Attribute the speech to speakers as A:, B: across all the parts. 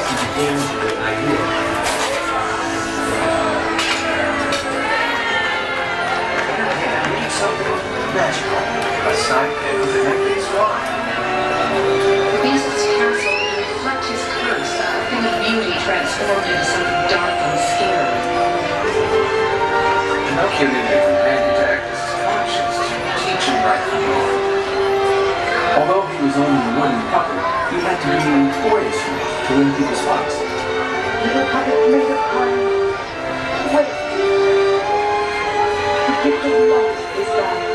A: he began with an idea. I need something magical. A sidekick with a connecting swan.
B: The beast's castle would reflect his curse, a thing of beauty transformed into something dark and scary.
A: Pinocchio needed a companion to act as his conscience, to teach him right from wrong. Although he was only a wooden puppet, he had to be poised to win people's hearts.
C: Little puppet made of honey. Wait. The gift of love is gone.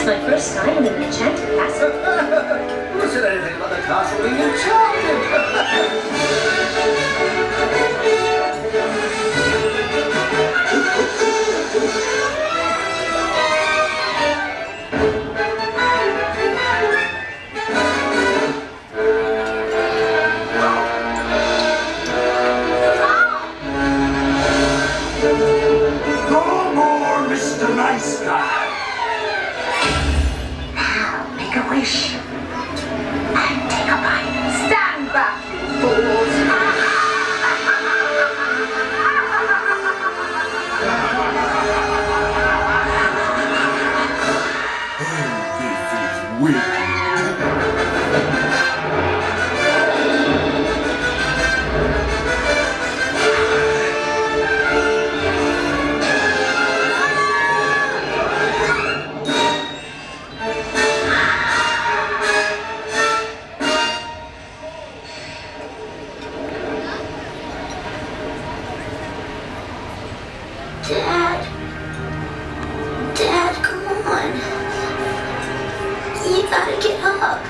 D: My first time in an enchanted castle.
A: Who said anything about the castle being enchanted? No more, Mr. Nice Guy.
C: Make a wish. And take a bite. Stand back, you fools.
A: This is wicked.
C: Dad, come on. You gotta get up.